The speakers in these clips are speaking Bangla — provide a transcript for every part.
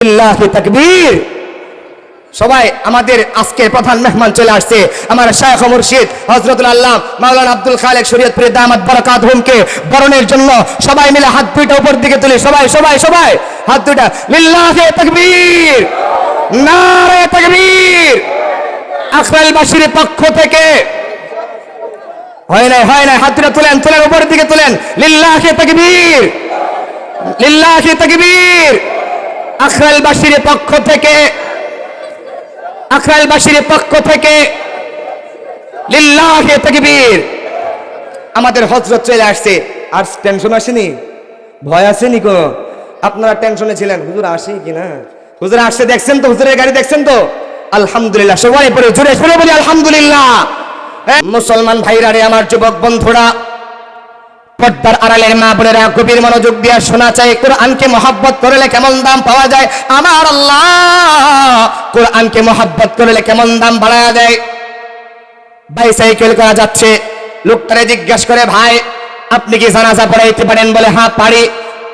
লিল্লাহি তাকবীর। সবাই আমাদের আজকের প্রধান মেহমান চলে আসছে, আমার শায়খ মুর্শিদ হযরতুল আল্লাহ মাওলানা আব্দুল খালেক শরীয়তপুরী দামাত বারাকাতুহুমকে বরণের জন্য সবাই মিলে হাত দুইটা উপর দিকে তুলি, সবাই সবাই সবাই হাত দুইটা। লিল্লাহি তাকবীর, নারে তাকবীর। আখরালবাসীর পক্ষ থেকে হয় নাই হাত দুইটা তুলেন, তুলেন উপরের দিকে তুলেন। লিল্লাহি তাকবীর, লিল্লাহি তাকবীর। আখরালবাসীর পক্ষ থেকে, আখরালবাসীর পক্ষ থেকে লিল্লাহি তাকবীর। আমাদের হযরত চলে আসছে। আর টেনশন আসেনি, ভয় আসেনি কোনো? আপনারা টেনশনে ছিলেন হুজুর আসে কিনা, হুজুর আসছে দেখছেন তো, হুজুরের গাড়ি দেখছেন তো? আলহামদুলিল্লাহ, সবাই পড়ে জোরে শুনে বলি আলহামদুলিল্লাহ। মুসলমান ভাইরা রে, আমার যুবক বন্ধুরা, পর্দার আড়ালের মা বোনেরা, গভীর মনোযোগ দিয়ে শোনা চাই। কোরআনকে মহব্বত করলে কেমন দাম পাওয়া যায় আমার আল্লাহ, কোরআনকে মহব্বত করলে কেমন দাম বাড়ায়া দেয়। বাইসাইকেল করা যাচ্ছে, লোকটারে জিজ্ঞাসা করে, ভাই আপনি কি জানাজা পড়াইতে পারেন? বলে হ্যাঁ পারি।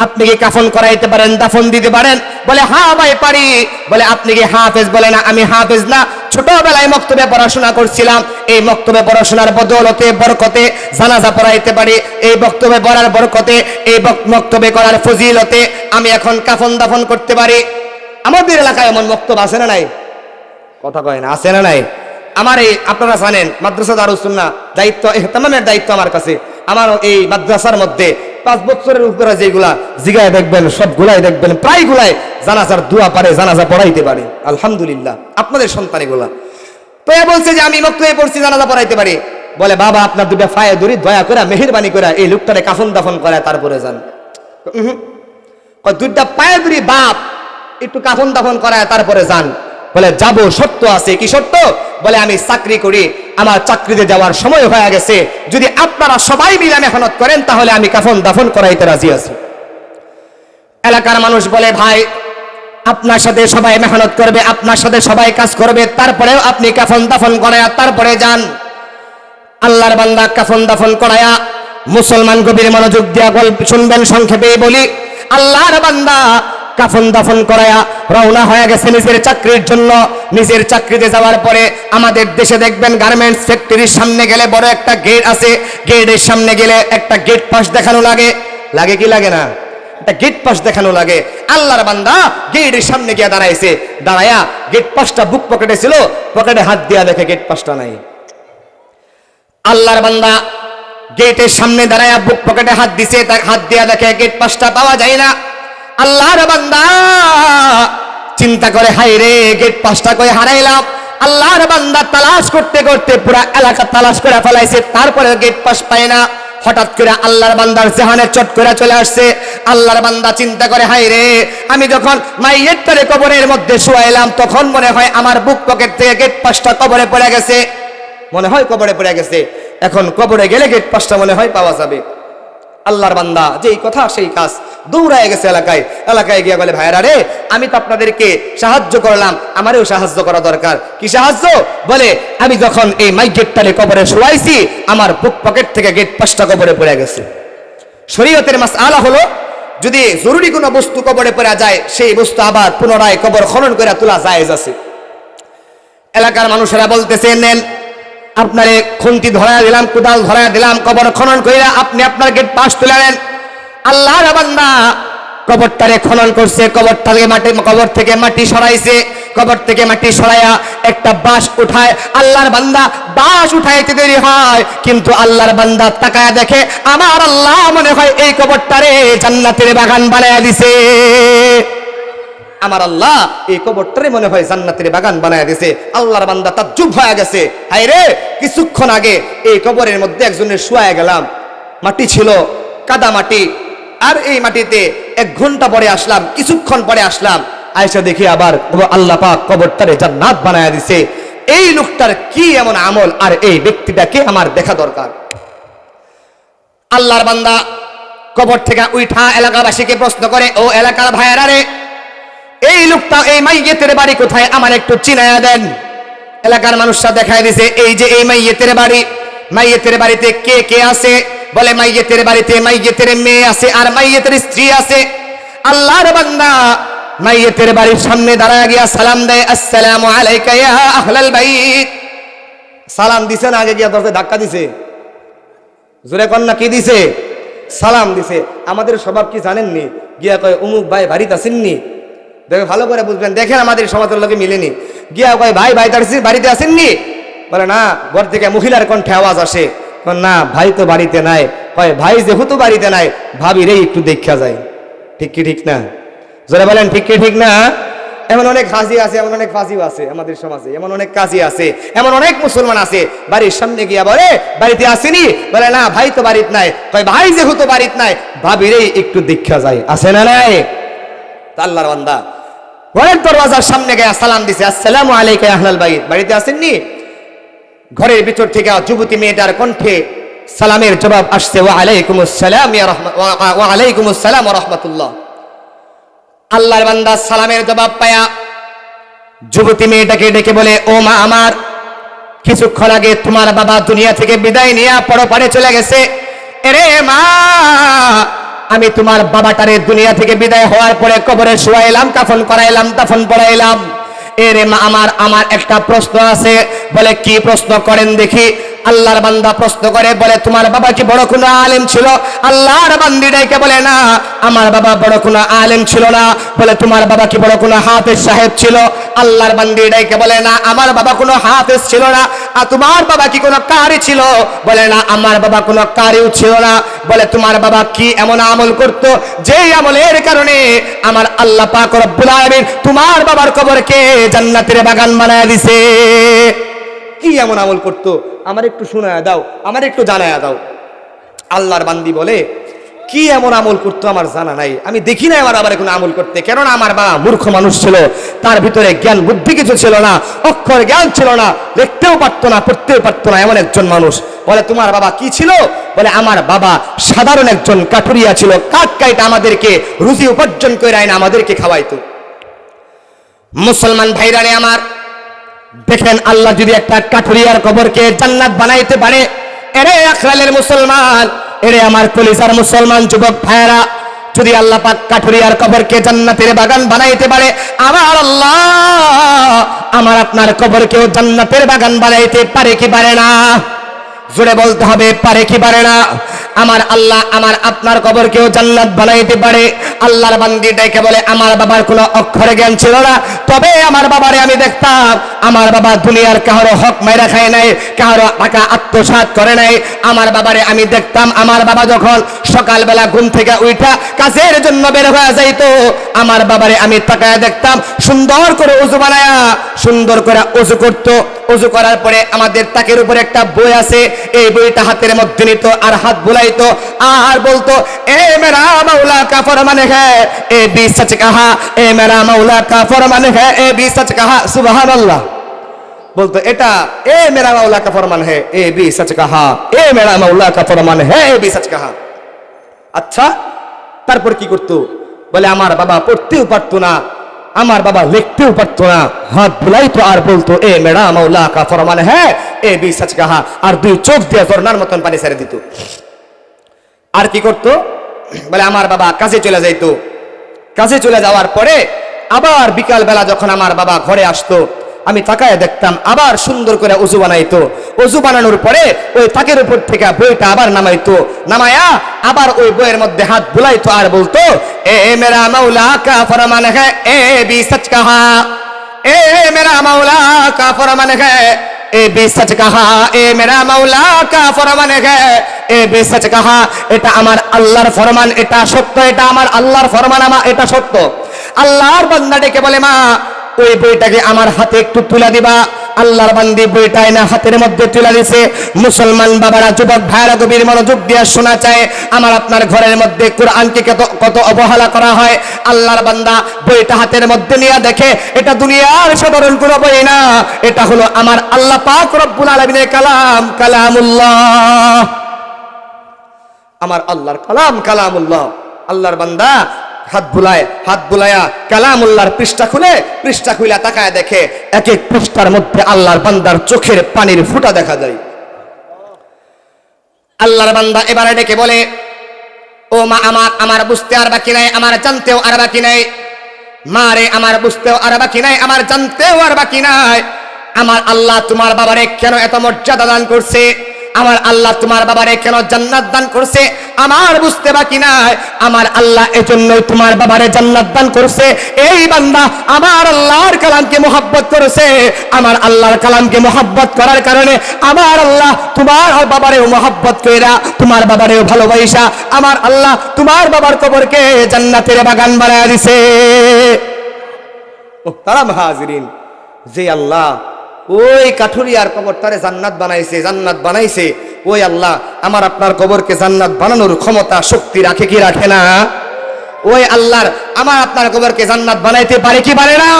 আপনি কি কাফন করাইতে পারেন, দাফন দিতে পারেন? বলে হ্যাঁ ভাই পারি। বলে আপনি কি হাফেজ? বলে না আমি হাফেজ না, ছোটবেলায় মক্তবে পড়াশোনা করছিলাম, এই মক্তবে পড়াশোনার বদৌলতে বরকতে জানাজা পড়াইতে পারি, এই বক্তব্যে পড়ার বরকতে, এই মক্তবে করার ফজিলতে আমি এখন কাফন দাফন করতে পারি। আমাদের এলাকায় এমন মক্তব আছে না নাই? কথা কয় না, আছে না নাই? আমার এই আপনারা জানেন মাদ্রাসা দারুস সুন্নাহ দায়িত্ব, ইহতিমামের দায়িত্ব আমার কাছে। আমার এই মাদ্রাসার মধ্যে 5 বছরের উপরে যেগুলা জিগায় দেখবেন, সবগুলাই দেখবেন প্রায়গুলাই জানাজার দোয়া পারে, জানাজা পড়াইতে পারে আলহামদুলিল্লাহ, আপনাদের সন্তান এগুলা। তো এ বলছে যে আমি মক্তবে পড়ছি, জানাজা পড়াইতে পারি। বলে বাবা আপনার দুটা ফায়ে ধরি, দয়া করে মেহেরবানি করে এই লোকটারে কাফন দাফন করে তারপরে যান। দুটা পায়ে ধরি বাপ, একটু কাফন দাফন করায় তারপরে যান। বলে যাব, সত্য আছে। কি সত্য? বলে আমি চাকরি করি, আমার চাকরিতে যাওয়ার সময় হয়ে গেছে, যদি আপনারা সবাই মিলে মেহনত করেন তাহলে আমি কাফন দাফন করাইতে রাজি আছি। এলাকার মানুষ বলে ভাই আপনার সাথে সবাই মেহনত করবে, আপনার সাথে সবাই কাজ করবে, তারপরেও আপনি কাফন দাফন করায়া তারপরে যান। আল্লাহর বান্দা কাফন দাফন করায়া, মুসলমান গভীর মনোযোগ দিয়া গল্প শুনবেন, সংক্ষেপে বলি, আল্লাহর বান্দা কাফন দাফন করায়া রওনা হয়ে গেছে নিজের চাকরির জন্য। নিজের চাকরিতে যাওয়ার পরে আমাদের দেশে দেখবেন গার্মেন্টস ফ্যাক্টরির সামনে গেলে বড় একটা গেট আছে, গেটের সামনে গেলে একটা গেট পাস দেখানো লাগে, লাগে কি লাগে না? একটা গেট পাস দেখানো লাগে। আল্লাহর বান্দা গেটের সামনে গিয়ে দাঁড়াইছে, দাঁড়ায়া গেট পাসটা বুক পকেটে ছিল, পকেটে হাত দিয়া দেখে গেট পাসটা নাই। আল্লাহর বান্দা গেটের সামনে দাঁড়ায়া বুক পকেটে হাত দিছে, হাত দিয়া দেখে গেট পাসটা পাওয়া যায় না। আল্লাহর বান্দা চিন্তা করে, হাই রে গেট পাসটা কই হারাইলাম। আল্লাহর বান্দা তালাশ করতে করতে পুরা এলাকা তালাশ করে ফেলাইছে, তারপরে গেট পাস পায় না। হঠাৎ করে আল্লাহর বান্দার জেহানে চট করে চলে আসছে। আল্লাহর বান্দা চিন্তা করে, হাই রে আমি যখন মাইয়েতটারে কবরের মধ্যে শুয়াইলাম তখন মনে হয় আমার বুক পকেট থেকে গেট পাসটা কবরে পড়ে গেছে, মনে হয় কবরে পড়ে গেছে। এখন কবরে গেলে গেট পাসটা মনে হয় পাওয়া যাবে। আল্লাহর বান্দা যেই কথা সেই কাজ, দৌড়ায় গেছে এলাকায়। এলাকায় গিয়ে বলে ভাইরা রে আমি তো আপনাদেরকে সাহায্য করলাম, আমারও সাহায্য করা দরকার। কি সাহায্য? বলে আমি যখন এই মাইগেটটারে কবরে শোয়াইছি আমার বুক পকেট থেকে গেট পাসটা কবরে পড়ে গেছে। শরীয়তের মাসআলা হলো যদি জরুরি কোনো বস্তু কবরে পড়ে যায় সেই বস্তু আবার পুনরায় কবর খনন করে তোলা জায়েজ আছে। এলাকার মানুষেরা বলতেছে নেন আপনারে খুন্তি ধরায় দিলাম, কোদাল ধরায় দিলাম, কবর খনন কইরা আপনি আপনার গেট পাস তুলে নেন। আল্লাহর বান্দা কবরটারে খনন করছে, কবর থেকে মাটি সরাইছে, কবর থেকে মাটি সরাইয়া একটা বাঁশ উঠায়। আল্লাহর বান্দা বাঁশ উঠাইতে দেরি হয়, কিন্তু আল্লাহর বান্দা তাকায়া দেখে আমার আল্লাহ মনে হয় এই কবরটারে জান্নাতের বাগান বানায়া দিছে। আমার আল্লাহ এই কবরটারে মনে হয় জান্নাতের বাগান বানায়া দিছে। আল্লাহর বান্দা তাজ্জুব হয়ে গেছে, হায় রে কিছুক্ষণ আগে এই কবরের মধ্যে একজনের শুয়ে গেলাম, মাটি ছিল কাদা মাটি, আর এই মাটিতে 1 ঘন্টা পরে আসলাম, কিছুক্ষণ পরে আসলাম, আয়েশা দেখি আবার আল্লাহ পাক কবরটারে জান্নাত বানায়া দিছে। এই লোকটার কি এমন আমল, আর এই ব্যক্তিটাকে আমার দেখা দরকার। আল্লাহর বান্দা কবর থেকে উঠা এলাকাবাসীকে প্রশ্ন করে, ও এলাকার ভাইয়েরা রে এই লোকটা এই মাইয়েতের বাড়ি কোথায় আমার একটু চিনায়া দেন। এলাকার মানুষরা দেখায় দিছে এই যে এই মাইয়েতের বাড়ি। মাইয়েতের বাড়িতে কে কে আছে? বলে মাইয়েতের বাড়িতে মাইয়েতের মেয়ে আছে আর মাইয়েতের স্ত্রী আছে। আল্লাহর বান্দা মাইয়েতের বাড়ির সামনে দাঁড়ায় গিয়া সালাম দেয়, আসসালামু আলাইকা ইয়া আহলাল বাইত। সালাম দিছে না, আগে গিয়া দরজায় ধাক্কা দিছে? জোরে কন্যা কি দিছে? সালাম দিছে। আমাদের স্বভাব কি জানেননি? গিয়া কয় অমুক ভাই বাড়িতে আসেননি? দেখে ভালো করে বুঝবেন, দেখেন আমাদের সমাজের লোকে মিলেনি। গিয়া কয় ভাই বাড়িতে আসেননি? বলে না, ঘর থেকে মহিলার কণ্ঠে আওয়াজ আসে, না ভাই তো বাড়িতে নাই। কয় ভাই যেহেতু বাড়িতে নাই, ভাবি রে একটু দেখা যায়। ঠিক কি ঠিক না? জোরে বলেন ঠিক কি ঠিক না? এমন অনেক হাজি আছে, এমন অনেক ফাজিও আছে আমাদের সমাজে, এমন অনেক কাজী আছে, এমন অনেক মুসলমান আছে, বাড়ির সামনে গিয়া বলে বাড়িতে আসেনি? বলে না ভাই তো বাড়িতে নাই। কয় ভাই যেহেতু বাড়িতে নাই, ভাবি রে একটু দেখা যায়। আছে না নাই? আল্লাহর বান্দা ঘরের দরওয়াজার সামনে গিয়া সালাম দিছে, আসসালামু আলাইকা ইয়া আহলাল বাইত। বাড়িতে আসেননি? ঘরের ভিতর থেকে যুবতী মেয়েটার কণ্ঠে সালামের জবাব আসছে, ওয়া আলাইকুমুস সালাম ওয়া আলাইকুমুস সালাম ওয়া রাহমাতুল্লাহ। আল্লাহর বান্দা সালামের জবাব পায়া যুবতী মেয়েটাকে ডেকে বলে, ও মা আমার, কিছুক্ষণ আগে তোমার বাবা দুনিয়া থেকে বিদায় নিয়ে পরপারে চলে গেছে। এরে মা, আমি তোমার বাবাটারে দুনিয়া থেকে বিদায় হওয়ার পরে কবরে শুয়াইলাম, কাফন করাইলাম, দাফন পড়াইলাম। এরে মা আমার একটা প্রশ্ন আছে। বলে কি প্রশ্ন করেন দেখি? আল্লাহর বান্দা প্রশ্ন করে, বলে তোমার বাবা কি বড় কোনো আলেম ছিল? আল্লাহর বান্দি ডাইকে বলে না, আমার বাবা বড় কোনো আলেম ছিল না। বলে তোমার বাবা কি বড় কোনো হাফেজ সাহেব ছিল? আল্লাহর বান্দি ডাইকে বলে না, আমার বাবা কোনো হাফেজ ছিল না। আর তোমার বাবা কি কোনো কারি ছিল? বলে না, আমার বাবা কোনো কারিও ছিল না। বলে তোমার বাবা কি এমন আমল করত, যেই আমলের কারণে আমার আল্লাহ পাক রব্বুল আলামিন তোমার বাবার কবরকে জান্নাতের বাগান বানায় দিছে? কি এমন আমল করতো? আমার একটু শোনায়া দাও, আমার একটু জানায়া দাও। আল্লাহর বান্দি বলে, কি এমন আমল করতো আমার জানা নাই, আমি দেখি নাই আমার বাবার কোনো আমল করতে। কেননা আমার বাবা মূর্খ মানুষ ছিল, তার ভিতরে জ্ঞান বুদ্ধি কিছু ছিল না, অক্ষর জ্ঞান ছিল না, লিখতেও পারতো না, পড়তেও পারতো না, এমন একজন মানুষ। বলে তোমার বাবা কি ছিল? বলে আমার বাবা সাধারণ একজন কাঠুরিয়া ছিল, কাঠ কাইটা আমাদেরকে রুজি উপার্জন করে আইনা আমাদেরকে খাওয়াইতো। মুসলমান ভাইরারে আমার, দেখেন আল্লাহ যদি একটা কাঠুরিয়ার কবরকে জান্নাত বানাইতে পারে, এরে আখরালের মুসলমান, এরে আমার কলিজার মুসলমান যুবক ভাইরা, যদি আল্লাহ পাক কাঠুরিয়ার কবরকে জান্নাতের বাগান বানাইতে পারে, আমার আল্লাহ আমার আপনার কবরকেও জান্নাতের বাগান বানাইতে পারে কি পারে না? জোরে বলতে হবে, পারে কি পারে না? আমার আল্লাহ আমার আপনার কবরকেও জান্নাত বানাইতে পারে। আল্লাহর বান্দি ডেকে বলে, আমার বাবার কোনো অক্ষর জ্ঞান ছিল না, তবে আমার বাবারে আমি দেখতাম, আমার বাবা দুনিয়ার কারো হক মাইরা খায় নাই, কারো টাকা আত্মসাৎ করে নাই। আমার বাবারে আমি দেখতাম, আমার বাবা যখন সকালবেলা ঘুম থেকে উঠা কাজের জন্য বের হয়ে যাইতো, আমার বাবারে আমি তাকায় দেখতাম সুন্দর করে ওযু বানায়া সুন্দর করে ওযু করতো। ওযু করার পরে আমাদের তাকের উপরে একটা বই আছে, এই বইটা হাতের মধ্যে নিত আর হাত বুলাইতো আর বলতো, এ মেরা মাওলা কা ফরমান হ্যায়, এ ভি সচ কাহা, এ মেরা মাওলা কা ফরমান হ্যায়, এ ভি সচ কাহা। সুবহানাল্লাহ বলতো এটা, এ মেরা মাওলা কা ফরমান হ্যায়, এ ভি সচ কাহা, এ মেরা মাওলা কা ফরমান হ্যায়, এ ভি সচ কাহা। আচ্ছা, তারপর কি করতো? বলে আমার বাবা পড়তেও পারতো না, আমার বাবা লিখতেও পারতো না, হাত বুলাইতো আর বলতো, এ মেরা মাওলা কা ফরমান হ্যায়, এ ভি সচ কাহা, আর দুই চোখ দিয়ে ঝর্ণার মতন পানি ছেড়ে দিত। আর কি করতো? বলে আমার বাবা কাজে চলে যাইতো, কাজে চলে যাওয়ার পরে আবার বিকাল বেলা যখন আমার বাবা ঘরে আসতো, আমি তাকায় দেখতাম আবার সুন্দর করে ওযু বানাইতো। ওযু বানানোর পরে ওই তাকের উপর থেকে বইটা আবার নামাইতো, নামায়া আবার ওই বইয়ের মধ্যে হাত বুলাইতো আর বলতো, এ মেরা মাওলা কা ফরমান হ্যায়, এ ভি সচ কাহা, এ মেরা মাওলা কা ফরমান হ্যায়, এ ভি সচ কাহা, এ মেরা মাওলা কা ফরমান হ্যায়, এ ভি সচ কাহা। এটা আমার আল্লাহর ফরমান, এটা সত্য, এটা আমার আল্লাহর ফরমান, এটা সত্য। আল্লাহর বান্দা ডেকে বলে, মা ওই বইটাকে আমার হাতে একটু তুলে দিবা। আল্লাহর বান্দি বইটা এনে হাতের মধ্যে তুলে দিছে। মুসলমান বাবারা, যুবক ভাইরা গভীর মনোযোগ দিয়ে শোনা চায়, আমার আপনার ঘরের মধ্যে কোরআনকে কত অবহেলা করা হয়। আল্লাহর বান্দা বইটা হাতের মধ্যে নিয়ে দেখে, এটা দুনিয়ার সাধারণ কোনো বই না, এটা হলো আমার আল্লাহ পাক রব্বুল আলামিনের কালাম, কালামুল্লাহ, আমার আল্লাহর কালাম, কালামুল্লাহ। আল্লাহর বান্দা হাত বুলায়া কালামুল্লাহর পৃষ্ঠা খুলে তাকায় দেখে, এক এক পৃষ্ঠার মধ্যে আল্লাহর বান্দার চোখের পানির ফুটা দেখা যায়। আল্লাহর বান্দা এবারে ডেকে বলে, ও মা আমার বুঝতে আর বাকি নাই, আমার জানতেও আর বাকি নাই। মারে আমার বুঝতেও আর বাকি নাই, আমার জানতেও আর বাকি নাই। আমার আল্লাহ তোমার বাবারে কেন এত মর্যাদা দান করছে, আমার আল্লাহ তোমার বাবারে কেন জান্নাত দান করছে আমার বুঝতে বাকি নাই। আমার আল্লাহ এজন্যই তোমার বাবারে জান্নাত দান করছে। এই বান্দা আমার আল্লাহর কালামকে মহব্বত করেছে, আমার আল্লাহর কালামকে মহব্বত করার কারণে আমার আল্লাহ তোমার বাবারেও মহব্বত কইরা তোমার বাবারেও ভালোবাসা আমার আল্লাহ তোমার বাবার কবরকে জান্নাতের বাগান বানায় দিছে। মুহতারাম হাজিরিন, যে আল্লাহ ওই কাঠুরিয়ার কবরটারে জান্নাত বানাইছে, জান্নাত বানাইছে, ওই আল্লাহ আমার আপনার কবরকে জান্নাত বানানোর ক্ষমতা শক্তি রাখে কি রাখে না? ওই আল্লাহর আমার আপনার কবরকে জান্নাত বানাইতে পারে কি পারে না?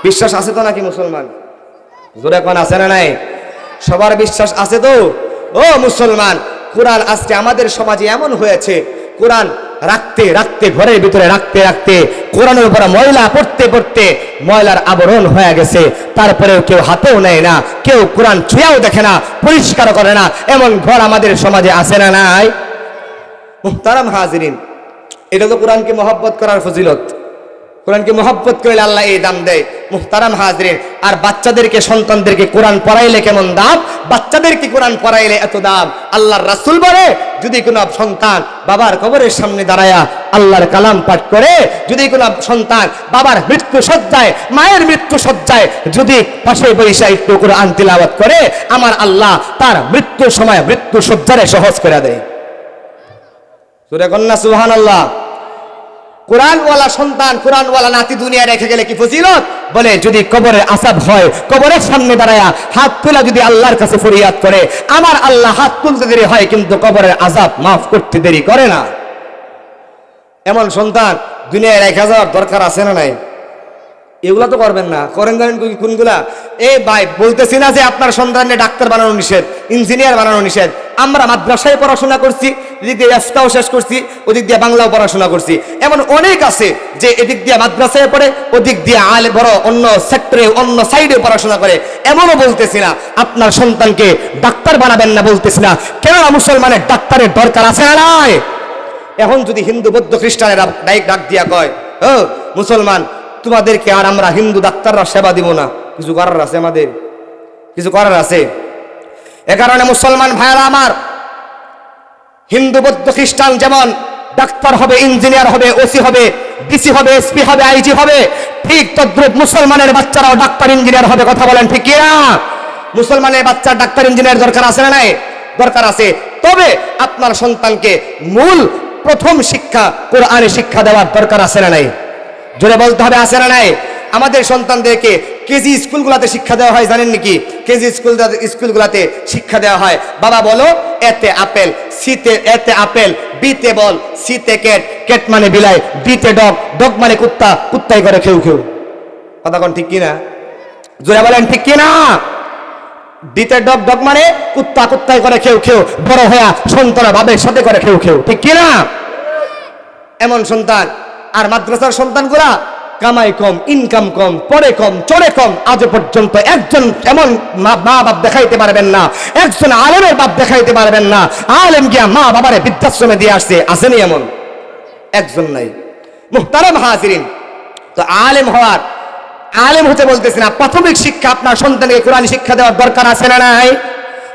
বিশ্বাস আছে তো নাকি মুসলমান? জোরে কোন আছে না নাই? সবার বিশ্বাস আছে তো? ও মুসলমান, কোরআন আজকে আমাদের সমাজে এমন হয়েছে, কোরআন রাখতে রাখতে ঘরের ভিতরে রাখতে রাখতে কোরআনের উপরে ময়লা পড়তে পড়তে ময়লার আবরণ হয়ে গেছে, তারপরেও কেউ হাতেও নেয় না, কেউ কোরআন ছুঁয়াও দেখে না, পরিষ্কার করে না, এমন ঘর আমাদের সমাজে আছে না নাই? মুহতারাম হাজিরিন, এটা তো কোরআনকে মহব্বত করার ফজিলত। কোরআনকে মহব্বত করলে আল্লাহ এই দাম দেয়। মুহতারাম হাজিরিন, আর বাচ্চাদেরকে সন্তানদেরকে কোরআন পড়াইলে কেমন দাম, বাচ্চাদেরকে কোরআন পড়াইলে এত দাম। আল্লাহর রাসূল বলে, যদি কোনো সন্তান বাবার কবরের সামনে দাঁড়ায়া আল্লাহর কালাম পাঠ করে, যদি কোনো সন্তান বাবার মৃত্যু সজ্জায় মায়ের মৃত্যু সজ্জায় যদি পাশে বৈশা একটু কোরআন তিলাওয়াত করে, আমার আল্লাহ তার মৃত্যুর সময় মৃত্যু সজ্জারে সহজ করে দেয়। সূরা কন্যা সুবহানাল্লাহ। কোরআনওয়ালা সন্তান কোরআনওয়ালা নাতি দুনিয়া রেখে গেলে কি ফজিলত? বলে যদি কবরের আযাব হয়, কবরের সামনে দাঁড়ায়া হাত তোলা যদি আল্লাহর কাছে ফরিয়াদ করে, আমার আল্লাহ হাত তুলতে দেরি হয় কিন্তু কবরের আযাব মাফ করতে দেরি করে না। এমন সন্তান দুনিয়ায় রেখে যাওয়ার দরকার আছে না নাই? এগুলা তো করবেন না। করেন জানেন কোনগুলা? এই ভাই বলতেছি না যে আপনার সন্তানকে ডাক্তার বানানো নিষেধ, ইঞ্জিনিয়ার বানানো নিষেধ। আমরা মাদ্রাসায় পড়াশোনা করছি, এদিক দিয়ে রাস্তাও শেষ করছি, ওদিক দিয়ে বাংলাও পড়াশোনা করছি। এমন অনেক আছে যে এদিক দিয়ে মাদ্রাসায় পড়ে, ওদিক দিয়ে আলে বড় অন্য সেক্টরে অন্য সাইডে পড়াশোনা করে। এমনও বলতেছি না আপনার সন্তানকে ডাক্তার বানাবেন না, বলতেছি না। কেননা মুসলমানের ডাক্তারের দরকার আছে না নাই? এখন যদি হিন্দু বৌদ্ধ খ্রিস্টানেরা ডাক দিয়া কয়, ও মুসলমান তোমাদেরকে আর আমরা হিন্দু ডাক্তাররা সেবা দিব না, কিছু করার আছে, আমাদের কিছু করার আছে। এ কারণে মুসলমান ভাইরা আমার, হিন্দু বৌদ্ধ খ্রিস্টান যেমন ডাক্তার হবে, ইঞ্জিনিয়ার হবে, ওসি হবে, ডিসি হবে, এসপি হবে, আইজি হবে, ঠিক তদ্রুপ মুসলমানের বাচ্চারাও ডাক্তার ইঞ্জিনিয়ার হবে। কথা বলেন ঠিক কি না? মুসলমানের বাচ্চার ডাক্তার ইঞ্জিনিয়ার দরকার আছে না নাই? দরকার আছে। তবে আপনার সন্তানকে মূল প্রথম শিক্ষা কোরআনে শিক্ষা দেওয়ার দরকার আছে না নাই? জোরে বলতে হবে, আছে না নাই? আমাদের সন্তানদেরকে কেজি স্কুলগুলোতে শিক্ষা দেওয়া হয়, জানেন নাকি? কেজি স্কুলগুলোতে শিক্ষা দেওয়া হয়, বাবা বলো এতে আপেল, সিতে এতে আপেল, বিতে বল, সিতে কেট, কেট মানে বিলাই, বিতে ডগ, ডগ মানে কুত্তা, কুত্তাই করে খেউ খেউ। কথা কোন ঠিক কিনা? জোরে বলেন ঠিক কিনা? ডিতে ডগ, ডগ মানে কুত্তা, কুত্তাই করে খেউ খেউ। বড় হয়ে সন্তান বাবের সাথে করে খেউ খেউ, ঠিক কিনা? এমন সন্তান। আর মাদ্রাসার সন্তানগুলা কামাই কম, ইনকাম কম, পড়ে কম, চড়ে কম। আজ পর্যন্ত একজন এমন মা বাপ দেখাইতে পারবেন না, একজন আলেমের বাপ দেখাইতে পারবেন না আলেম গিয়া মা বাবারে বৃদ্ধাশ্রমে দিয়ে আসছে, আসেনি এমন একজন নাই। মুহতারাম হাজিরিন, তো আলেম হওয়ার, আলেম হতে বলতেছি না, প্রাথমিক শিক্ষা আপনার সন্তানকে কোরআন শিক্ষা দেওয়ার দরকার আছে না নাই?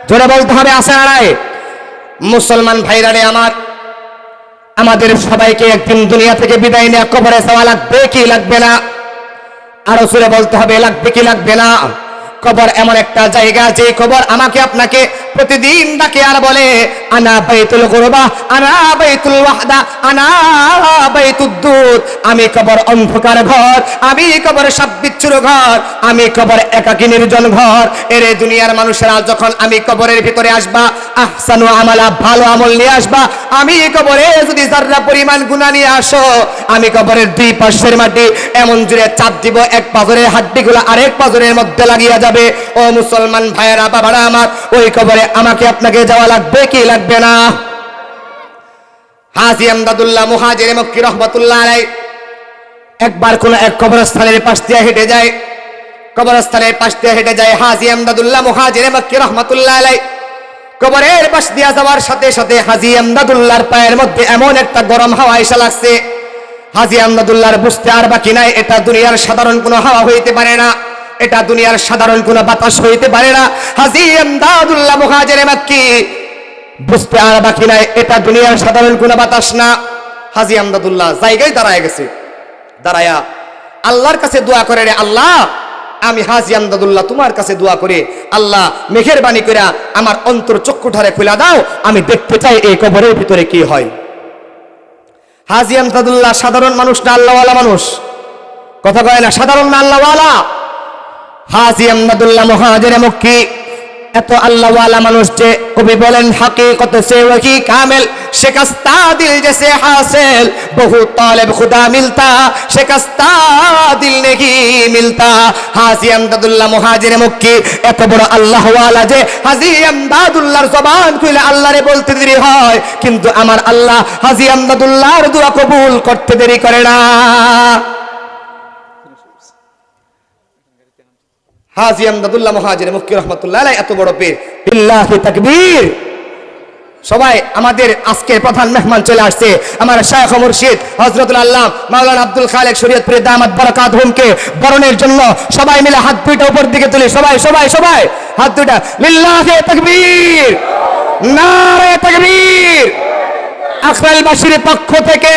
জোরে বলতে হবে, আছে না নাই? মুসলমান ভাইরা রে আমার, আমাদের সবাইকে একদিন দুনিয়া থেকে বিদায় নিয়ে কবরে যাওয়া লাগবে কি লাগবে না? আরো জোরে বলতে হবে, লাগবে কি লাগবে না? কবর এমন একটা জায়গা, যে কবর আমাকে আপনাকে প্রতিদিন ডাকে আর বলে, আনা বাইতুল গুরবা, আনা বাইতুল ওয়াহদা, আনা বাইতুদ দুদ। আমি কবর অন্ধকার ঘর, আমি কবর সাববিচ্ছুর ঘর, আমি কবর একাকী নির্জন ঘর। এরে দুনিয়ার মানুষেরা যখন আমি কবরের ভিতরে আসবা, আহসানু আমালা, ভালো আমল নিয়ে আসবা। আমি কবরে যদি যাররা পরিমাণ গুনাহ নিয়ে আসো, আমি কবরের দুই পাশের মাটি এমন জুড়ে চাপ দিব, এক পাজরের হাড্ডিগুলো আরেক পাজরের মধ্যে লাগিয়ে যাবে। ও মুসলমান ভাইয়েরা বাবারা আমার, ওই কবরে আমাকে আপনাকে যাওয়া লাগবে কি লাগবে না? হাজী আমদাদুল্লাহ মুহাজিরে মক্কি রাহমাতুল্লাহ আলাইহি একবার কোন এক কবরস্থানের পাশ দিয়ে হেঁটে যায়, কবরস্থানের পাশ দিয়ে হেঁটে যায় হাজী আমদাদুল্লাহ মুহাজিরে মক্কি রাহমাতুল্লাহ আলাইহি। কবরের পাশ দিয়ে যাওয়ার সাথে সাথে হাজী আমদাদুল্লাহর পায়ের মধ্যে এমন একটা গরম হাওয়া এসে লাগছে। হাজী আমদাদুল্লাহর বুঝতে আর বাকি নাই, এটা দুনিয়ার সাধারণ কোনো হাওয়া হইতে পারে না, এটা দুনিয়ার সাধারণ কোনো বাতাস হইতে পারে না। হাজী আমদাদুল্লাহ মুহাজিরে মক্কি বুঝতে আর বাকি নাই, এটা দুনিয়ার সাধারণ কোনো বাতাস না। হাজী আমদাদুল্লাহ জায়গায় দাঁড়ায় গেছে, দাঁড়ায়া আল্লাহর কাছে দোয়া করে, রে আল্লাহ, আমি হাজী আমদাদুল্লাহ তোমার কাছে দোয়া করে, আল্লাহ মেহেরবানি করে আমার অন্তর চক্ষুঠারে খুলে দাও, আমি দেখতে চাই এই কবরের ভিতরে কি হয়। হাজী আমদাদুল্লাহ সাধারণ মানুষ না আল্লাহওয়ালা মানুষ? কথা কয় না, সাধারণ না আল্লাহওয়ালা? হাজী আমদাদুল্লাহ মুহাজিরে মক্কি এত আল্লাহওয়ালা মানুষ যে কবি বলেন হकीकत से वही कामिल शिकस्ता दिल जैसे हासिल बहु तालिब खुदा मिलता शिकस्ता दिल नहीं मिलता। হাজী আমদাদুল্লাহ মুহাজিরে মক্কি এত বড় আল্লাহওয়ালা যে হাজী আমদাদুল্লাহর জবান খুলে আল্লাহরে বলতে দেরি হয়, কিন্তু আমার আল্লাহ হাজী আমদাদুল্লাহর দোয়া কবুল করতে দেরি করে না। হাজী আমদাদুল্লাহ মুহাজিরে মক্কি রাহমাতুল্লাহ আলাইহি এত বড় পীর, বিল্লাহি তাকবীর। সবাই আমাদের আজকের প্রধান মেহমান চলে আসছে, আমার শায়খ ও মুর্শিদ হযরতুল আল্লামা মাওলানা আব্দুল খালেক শরীয়তপুরী দামাত বারাকাতুহুমকে বরণের জন্য সবাই মিলে হাত দুইটা উপর দিকে তুলি, সবাই সবাই সবাই হাত দুইটা, লিল্লাহি তাকবীর, নারে তাকবীর। আখরাল বাশিরের পক্ষ থেকে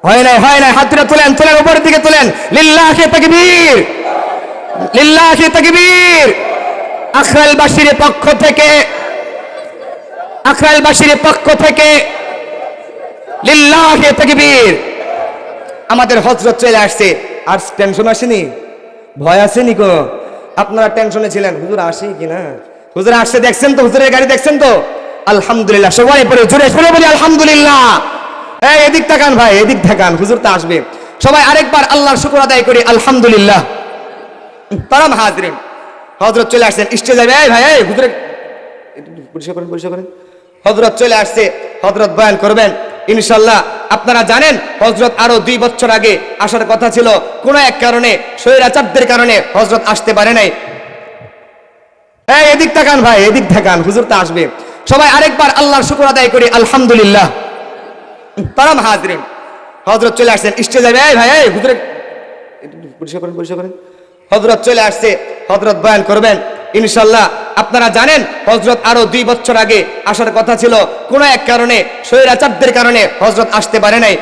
হয় নাই, হাত দুইটা তুলেন, তুলেন উপরের দিকে তুলেন, লিল্লাহি তাকবীর, লিল্লাহি তাকবীর। আখরাল বাশিরের পক্ষ থেকে, আখরাল বাশিরের পক্ষ থেকে লিল্লাহি তাকবীর। আমাদের হযরত চলে আসছে, আর টেনশন আসেনি, ভয় আসেনি কো? আপনারা টেনশনে ছিলেন হুজুর আসে কিনা, হুজুর আসছে দেখছেন তো, হুজুরের গাড়ি দেখছেন তো, আলহামদুলিল্লাহ। সবাই পরে জোরে সরে বলি আলহামদুলিল্লাহ। এই এদিক তাকান ভাই, এদিক তাকান, হুজুর তো আসবে। সবাই আরেকবার আল্লাহর শুকর আদায় করি আলহামদুলিল্লাহ। তারাম হাজরিন, হযরত চলে আসছেন স্টেজে যাবে, এই ভাই এই হুজুরে পরিষ্কার করেন, পরিষ্কার করেন। হযরত চলে আসছে, হযরত বয়ান করবেন ইনশাআল্লাহ। আপনারা জানেন হযরত আরো 2 বছর আগে আসার কথা ছিল, কোন এক কারণে স্বৈরাচারদের কারণে হযরত আসতে পারে নাই। এই এদিক তাকান ভাই, এদিক তাকান, হুজুর তো আসবে। সবাই আরেকবার আল্লাহর শুকর আদায় করি আলহামদুলিল্লাহ। তারাম হাজরিন, হযরত চলে আসছেন স্টেজে যাবে, এই ভাই এই হুজুরে পরিষ্কার করেন, পরিষ্কার করেন। হযরত চলে আসছে, হযরত বয়ান করবেন ইনশাআল্লাহ। আপনারা জানেন হযরত আরো 2 বছর আগে আসার কথা ছিল, কোন এক কারণে স্বৈরাচারদের কারণে হযরত আসতে পারে নাই।